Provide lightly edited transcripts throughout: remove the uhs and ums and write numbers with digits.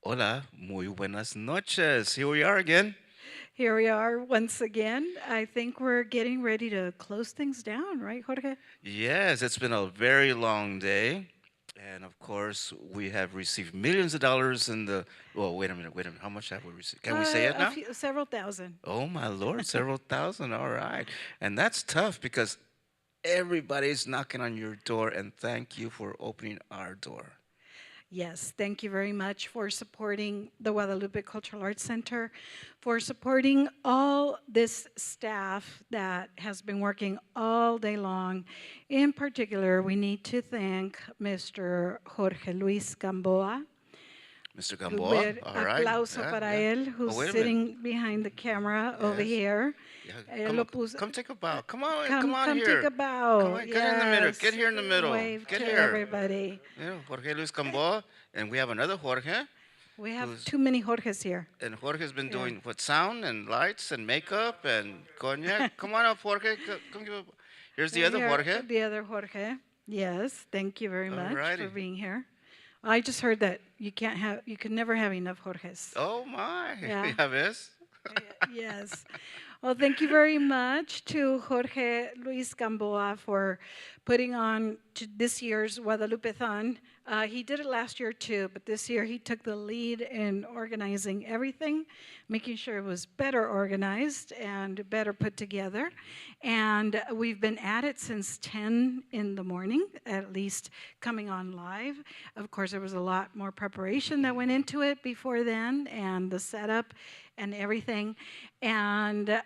Hola, muy buenas noches. Here we are again. Here we are once again. I think we're getting ready to close things down, right, Jorge? Yes, it's been a very long day. And of course, we have received millions of dollars in the. Well, wait a minute. How much have we received? Can we say it A now? few, several thousand. Oh, my Lord, several thousand. All right. And that's tough because everybody's knocking on your door, and thank you for opening our door. Yes, thank you very much for supporting the Guadalupe Cultural Arts Center, for supporting all this staff that has been working all day long. In particular, we need to thank Mr. Jorge Luis Gamboa. Mr. Gamboa? With All right. aplauso Yeah, para yeah. él, Oh, who's wait a minute. sitting behind the camera over Yes. here. Yeah, Él come lo on, puso, come take a bow. Come come, on come take here. a bow. Get in the middle. Get Yes, here in the middle. wave Get to here. everybody. Yeah, Jorge Luis Gamboa, and we have another Jorge, We have who's too many Jorges here. and Jorge's been Yeah. doing what sound and lights and makeup and cognac. Come on up, Jorge. Come give a, here's the other Here, Jorge. the other Jorge. Yes, thank you very All much for righty. being here. I just heard that you can never have enough Jorges. Oh my. Yeah. Ya ves? Yes. Well, thank you very much to Jorge Luis Gamboa for putting on to this year's Guadalupe-thon. He did it last year too, but this year he took the lead in organizing everything, making sure it was better organized and better put together. And we've been at it since 10 in the morning, at least coming on live. Of course, there was a lot more preparation that went into it before then, and the setup and everything. And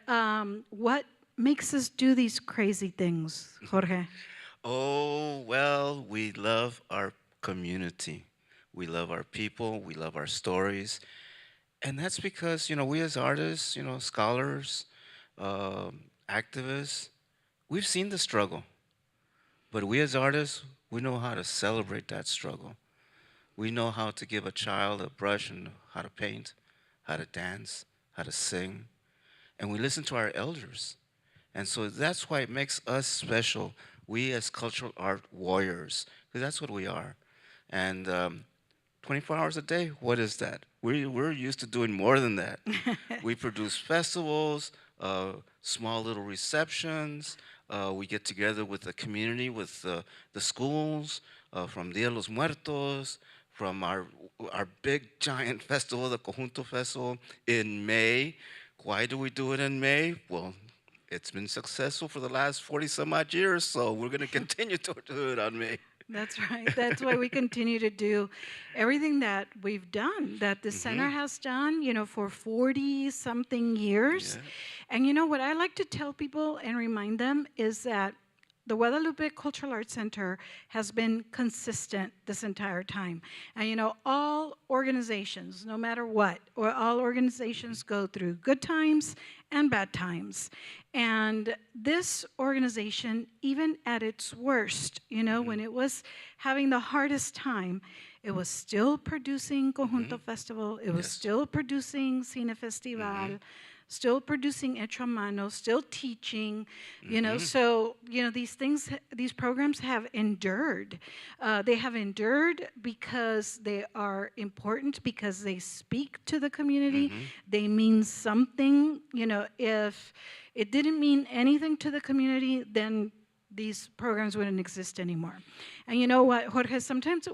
what makes us do these crazy things, Jorge? Oh, well, we love our community. We love our people. We love our stories. And that's because, we as artists, scholars, activists, we've seen the struggle. But we as artists, we know how to celebrate that struggle. We know how to give a child a brush and how to paint, how to dance, how to sing. And we listen to our elders. And so that's why it makes us special, we as cultural art warriors, because that's what we are. And 24 hours a day, what is that? We're used to doing more than that. We produce festivals, small little receptions. We get together with the community, with the schools, from Dia de los Muertos, from our big giant festival, the Conjunto Festival, in May. Why do we do it in May? Well, it's been successful for the last 40 some odd years, so we're going to continue to do it on May. That's right. That's why we continue to do everything that we've done, that the center Hmm. has done, for 40 something years. Yeah. And what I like to tell people and remind them is that the Guadalupe Cultural Arts Center has been consistent this entire time. And all organizations, no matter what, or all organizations go through good times and bad times. And this organization, even at its worst, Hmm. when it was having the hardest time, it was still producing Hmm. Conjunto Festival, it was Yes. still producing Cine Hmm. Festival, still producing Hecho a Mano, still teaching, Hmm. so, these things, these programs have endured. They have endured because they are important, because they speak to the community. Hmm. They mean something. If it didn't mean anything to the community, then these programs wouldn't exist anymore. And you know what, Jorge, sometimes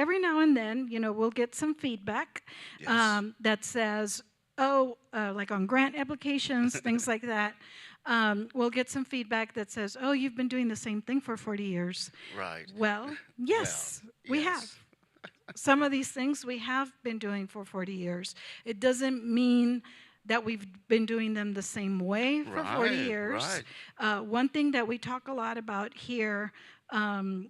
every now and then, we'll get some feedback Yes. that says, oh, like on grant applications, things like that. We'll get some feedback that says, oh, you've been doing the same thing for 40 years. Right. Well, Well, yes, we have. yes. Some of these things we have been doing for 40 years. It doesn't mean that we've been doing them the same way for 40 Right, years. right. One thing that we talk a lot about here, and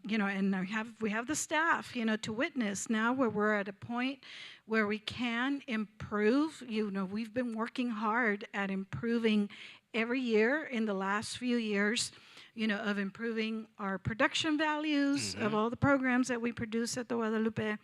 we have the staff, to witness now where we're at a point where we can improve. We've been working hard at improving every year in the last few years, of improving our production values of Hmm. all the programs that we produce at the Guadalupe.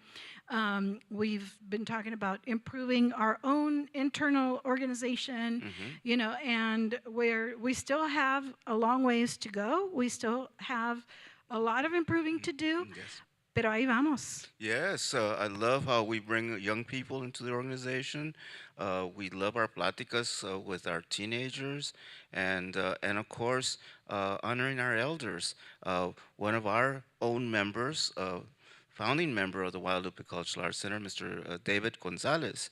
We've been talking about improving our own internal organization, Hmm. and where we still have a long ways to go. We still have a lot of improving to do, Yes. pero ahí vamos. Yes, I love how we bring young people into the organization. We love our pláticas with our teenagers, and of course, honoring our elders. One of our own members, founding member of the Guadalupe Cultural Arts Center, Mr. David Gonzalez.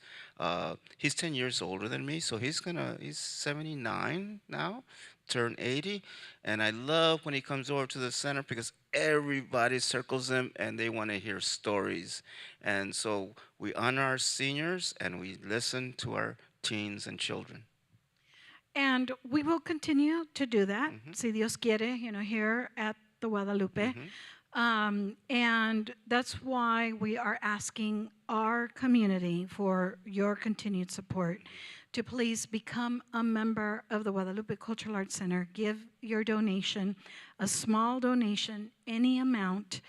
He's 10 years older than me, so he's 79 now, turned 80, and I love when he comes over to the center because everybody circles him and they want to hear stories. And so we honor our seniors and we listen to our teens and children. And we will continue to do that, Hmm. si Dios quiere, here at the Guadalupe. Hmm. And that's why we are asking our community for your continued support to please become a member of the Guadalupe Cultural Arts Center. Give your donation, a small donation, any amount.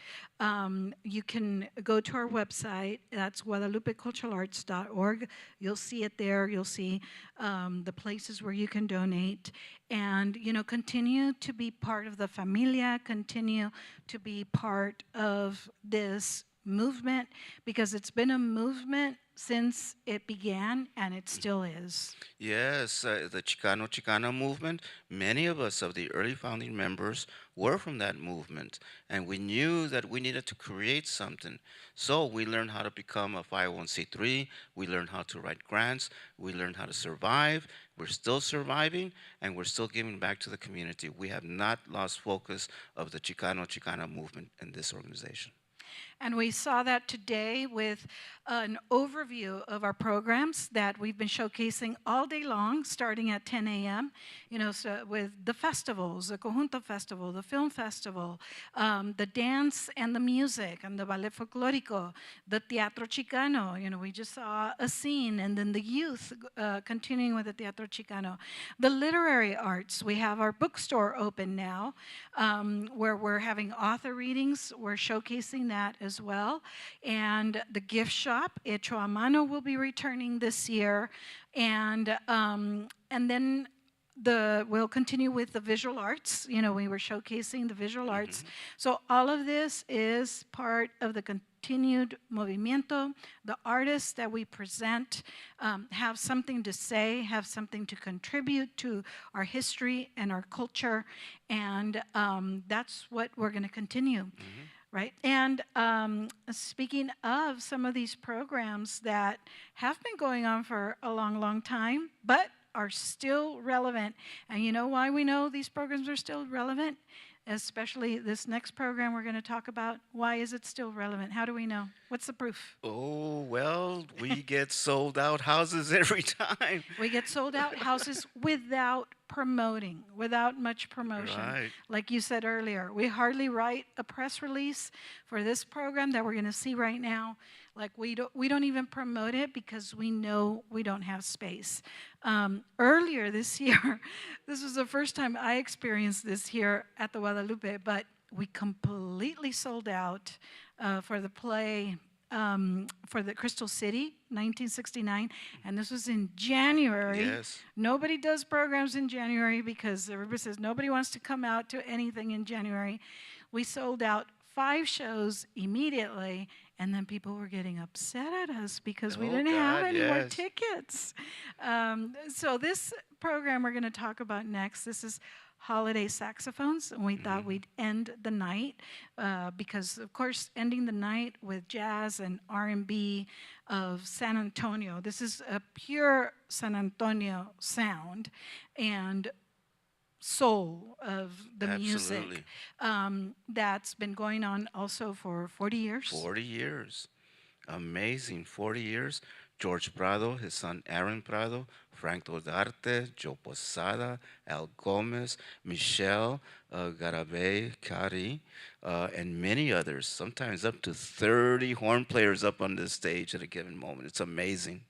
You can go to our website. That's guadalupeculturalarts.org. You'll see it there. You'll see the places where you can donate. And, continue to be part of the familia, continue to be part of this movement, because it's been a movement since it began, and it still is. Yes, the Chicano Chicana movement, many of us of the early founding members were from that movement, and we knew that we needed to create something. So we learned how to become a 501c3, we learned how to write grants, we learned how to survive. We're still surviving, and we're still giving back to the community. We have not lost focus of the Chicano Chicana movement in this organization. And we saw that today with an overview of our programs that we've been showcasing all day long, starting at 10 a.m., so with the festivals, the Conjunto Festival, the Film Festival, the dance and the music, and the Ballet Folclórico, the Teatro Chicano. We just saw a scene, and then the youth continuing with the Teatro Chicano. The literary arts, we have our bookstore open now, where we're having author readings. We're showcasing that as well. And the gift shop, Hecho a Mano, will be returning this year. And then we'll continue with the visual arts. We were showcasing the visual arts. Hmm. So all of this is part of the continued movimiento. The artists that we present have something to say, have something to contribute to our history and our culture, and that's what we're going to continue. Hmm. Right. And speaking of some of these programs that have been going on for a long, long time, but are still relevant. And you know why we know these programs are still relevant? Especially this next program we're going to talk about. Why is it still relevant? How do we know? What's the proof? Oh, well, we get sold out houses every time. We get sold out houses without promoting, without much promotion. Right. Like you said earlier, we hardly write a press release for this program that we're going to see right now. Like we don't even promote it because we know we don't have space. Earlier this year, this was the first time I experienced this here at the Guadalupe, but we completely sold out for the play for the Crystal City, 1969, and this was in January. Yes. Nobody does programs in January because everybody says nobody wants to come out to anything in January. We sold out 5 shows immediately, and then people were getting upset at us because we Oh, didn't have God, any more yes. tickets. So this program we're going to talk about next, this is Holiday Saxophones, and we thought we'd end the night because, of course, ending the night with jazz and R&B of San Antonio. This is a pure San Antonio sound and soul of the Absolutely. music that's been going on also for 40 years. 40 years. Amazing. 40 years. George Prado, his son Aaron Prado, Frank Dodarte, Joe Posada, Al Gomez, Michelle Garabay, Cari, and many others. Sometimes up to 30 horn players up on this stage at a given moment. It's amazing.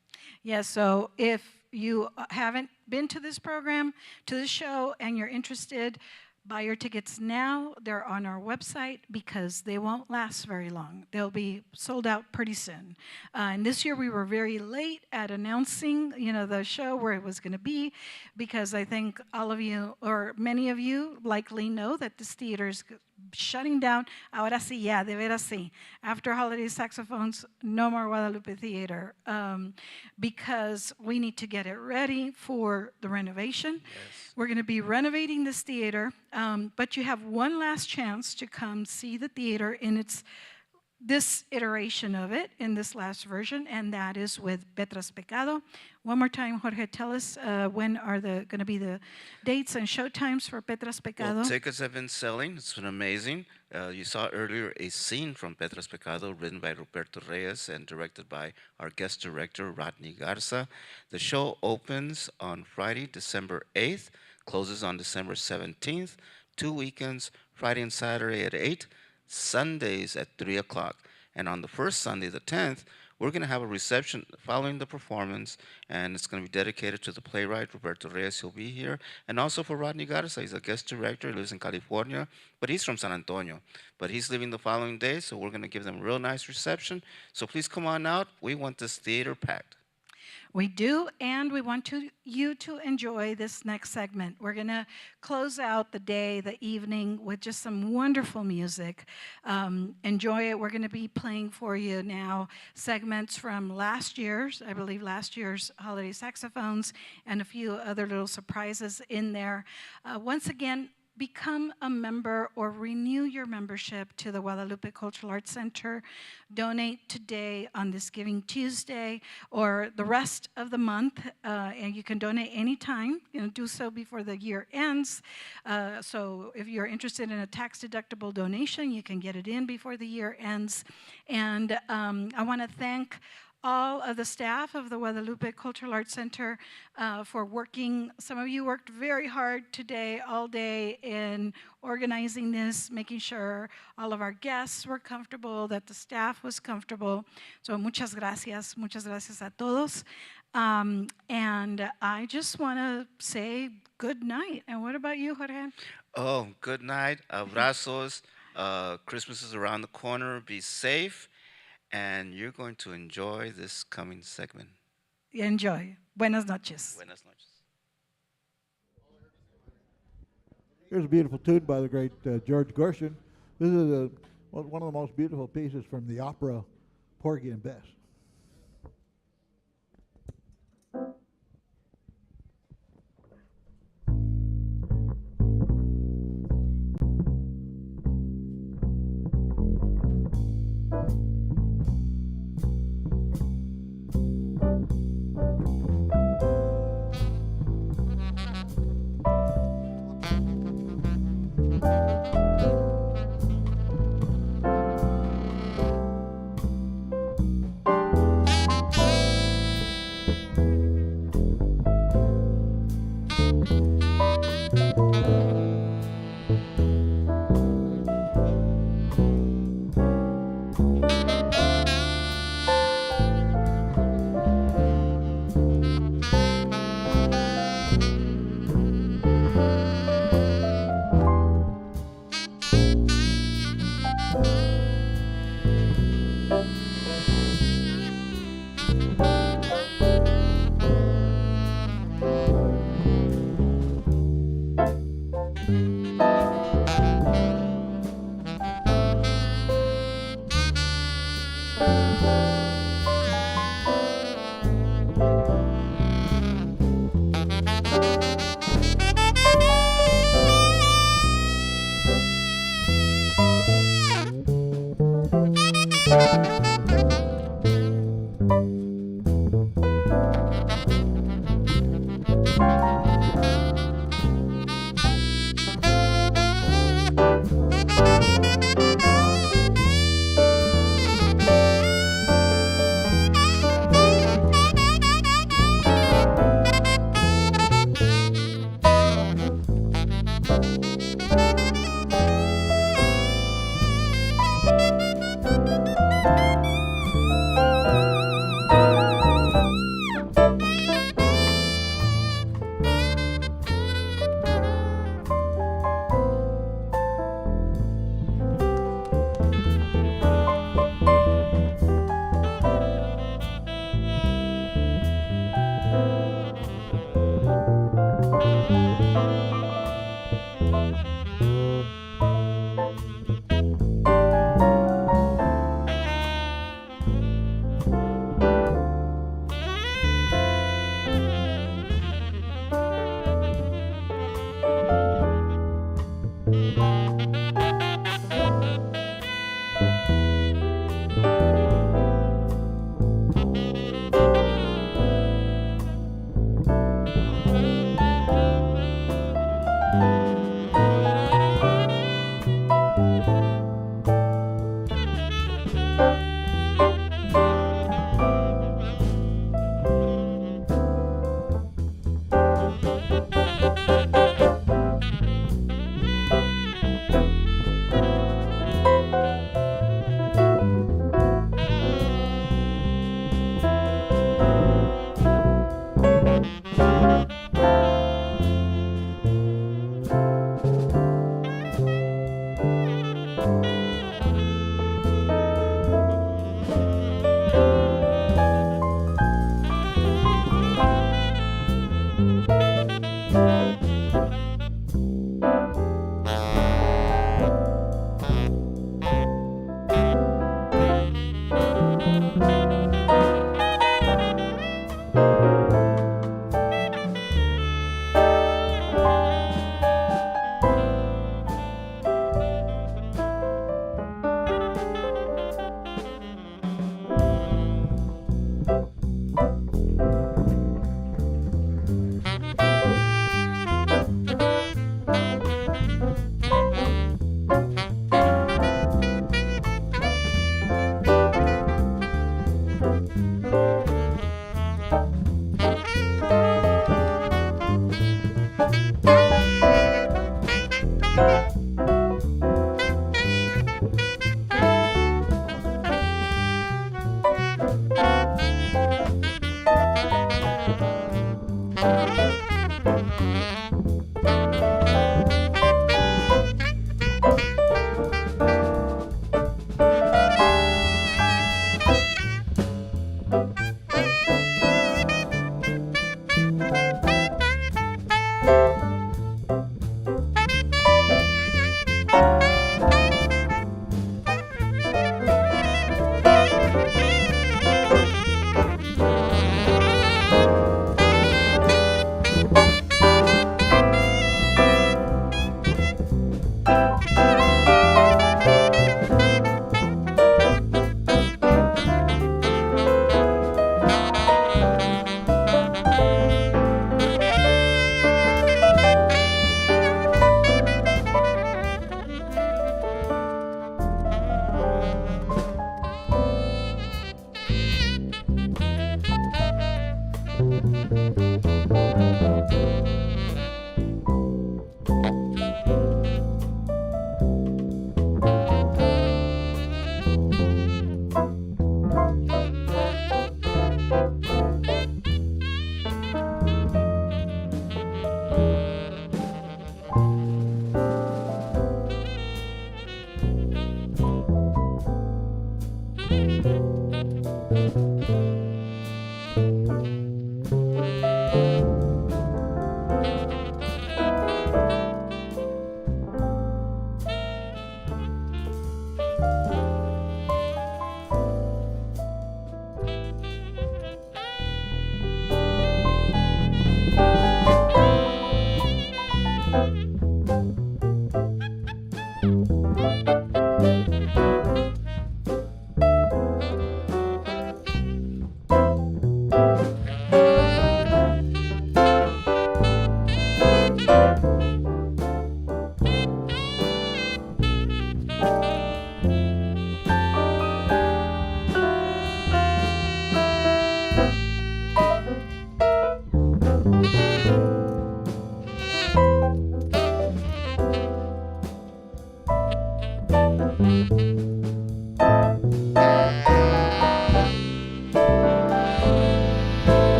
Yeah, so if you haven't been to this program, to this show, and you're interested, buy your tickets now. They're on our website because they won't last very long. They'll be sold out pretty soon. And this year we were very late at announcing, the show where it was going to be, because I think all of you, or many of you, likely know that this theater is shutting down. Ahora sí, yeah, de veras sí. After Holiday Saxophones, no more Guadalupe Theater, because we need to get it ready for the renovation. Yes. We're going to be renovating this theater, but you have one last chance to come see the theater in its this iteration of it in this last version, and that is with Petras Pecado. One more time, Jorge, tell us when are the going to be the dates and show times for Petras Well, Pecado. tickets have been selling. It's been amazing. You saw earlier a scene from Petras Pecado written by Roberto Reyes and directed by our guest director, Rodney Garza. The show opens on Friday, December 8th, closes on December 17th, 2 weekends, Friday and Saturday at 8, Sundays at 3 o'clock. And on the first Sunday, the 10th, we're going to have a reception following the performance, and it's going to be dedicated to the playwright Roberto Reyes. He'll be here, and also for Rodney Garza. He's a guest director. He lives in California, but he's from San Antonio. But he's leaving the following day, so we're going to give them a real nice reception. So please come on out. We want this theater packed. We do, and we want you to enjoy this next segment. We're going to close out the day, the evening, with just some wonderful music. Enjoy it. We're going to be playing for you now segments from last year's, I believe last year's Holiday Saxophones, and a few other little surprises in there. Once again, become a member or renew your membership to the Guadalupe Cultural Arts Center. Donate today on this Giving Tuesday or the rest of the month, and you can donate anytime. Do so before the year ends. So if you're interested in a tax-deductible donation, you can get it in before the year ends. And I want to thank all of the staff of the Guadalupe Cultural Arts Center for working. Some of you worked very hard today, all day, in organizing this, making sure all of our guests were comfortable, that the staff was comfortable. So muchas gracias a todos. And I just want to say good night. And what about you, Jorge? Oh, good night. Abrazos. Christmas is around the corner. Be safe. And you're going to enjoy this coming segment. Enjoy. Buenas noches. Buenas noches. Here's a beautiful tune by the great George Gershwin. This is one of the most beautiful pieces from the opera Porgy and Bess.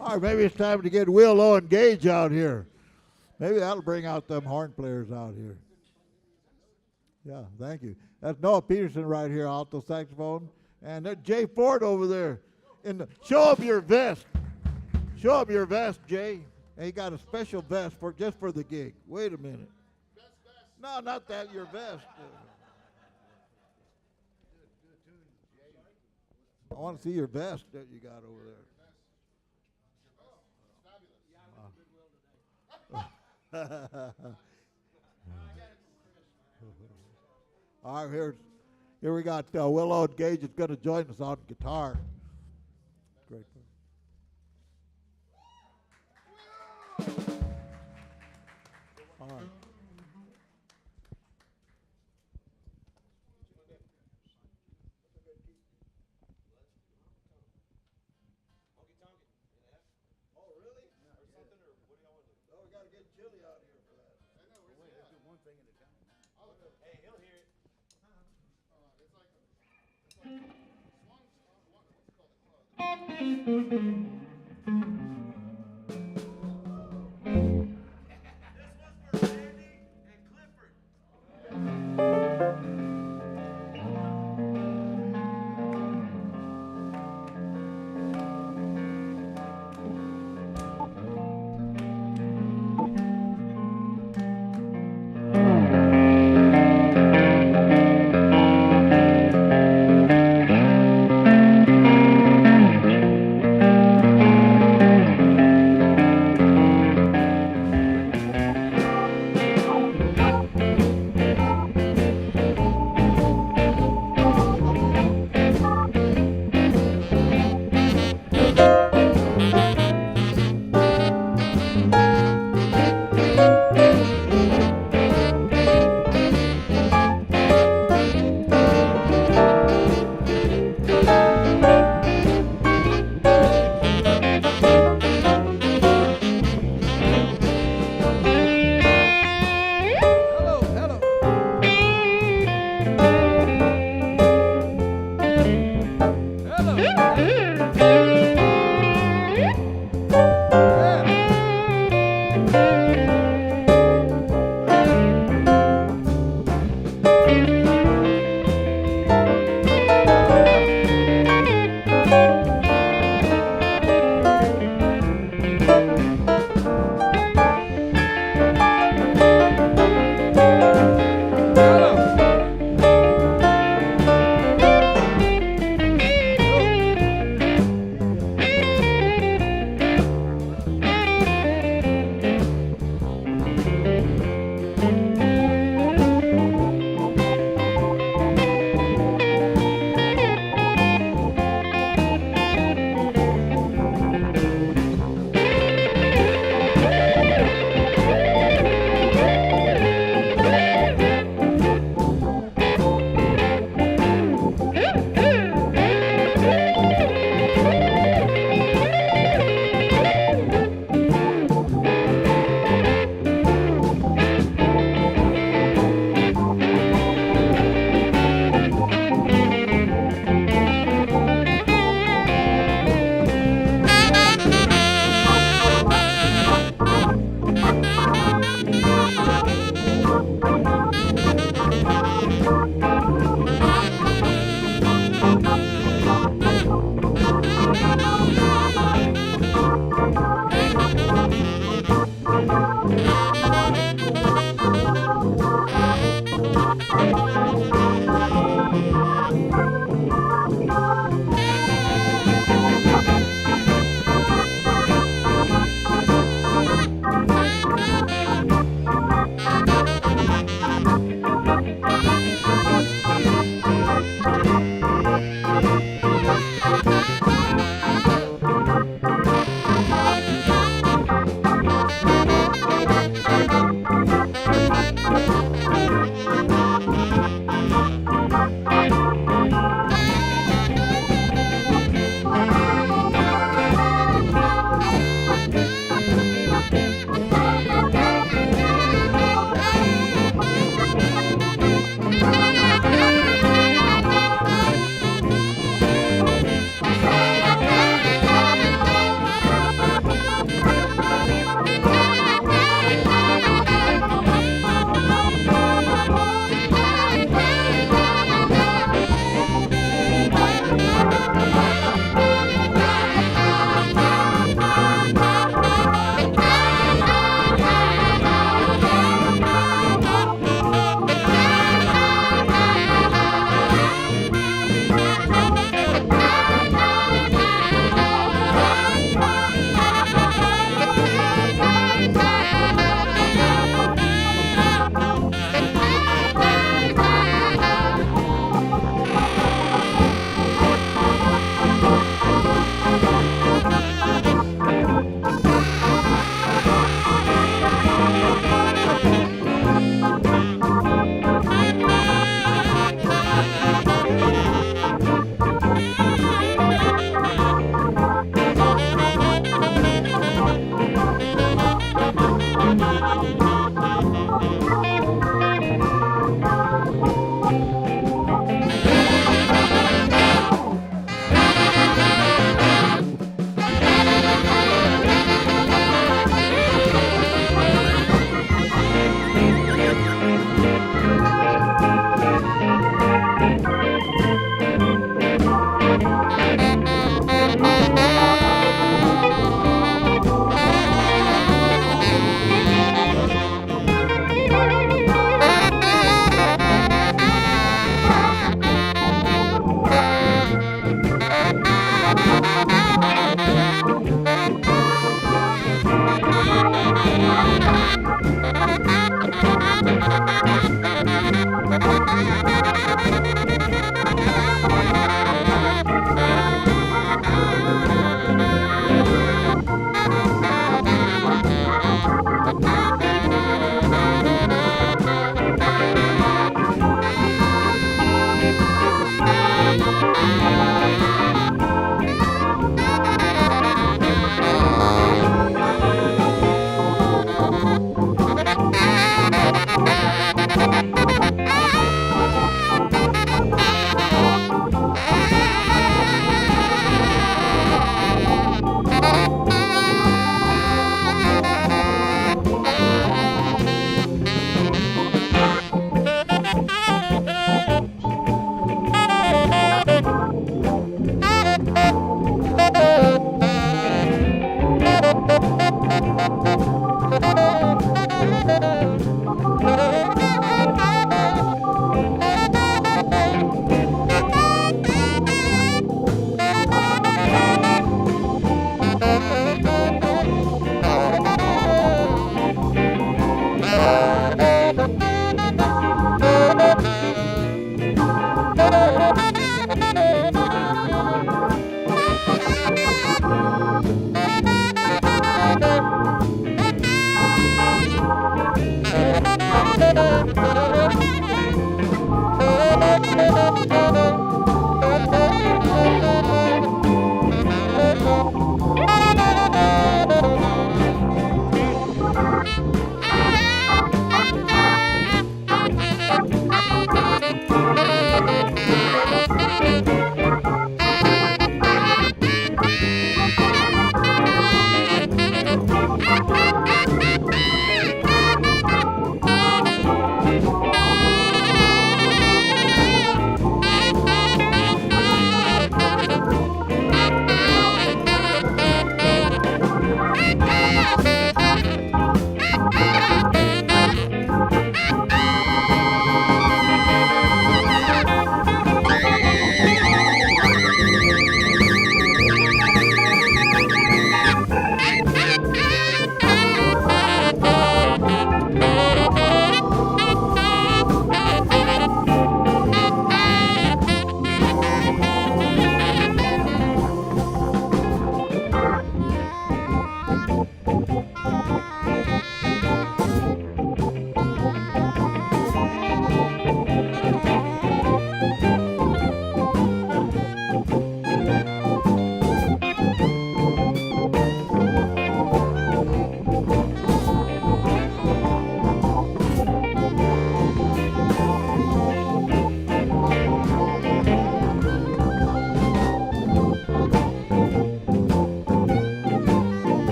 All right, maybe it's time to get Willow and Gage out here. Maybe that'll bring out them horn players out here. Yeah, thank you. That's Noah Peterson right here, alto saxophone. And there's Jay Ford over there. Show up your vest. Show up your vest, Jay. And he got a special vest for just for the gig. Wait a minute. No, not that, your vest. I want to see your vest that you got over there. All right, here we got Willow and Gage is going to join us on guitar. Great. All right.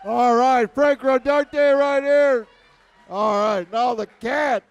All right, Frank Rodarte right here. All right, now the cat.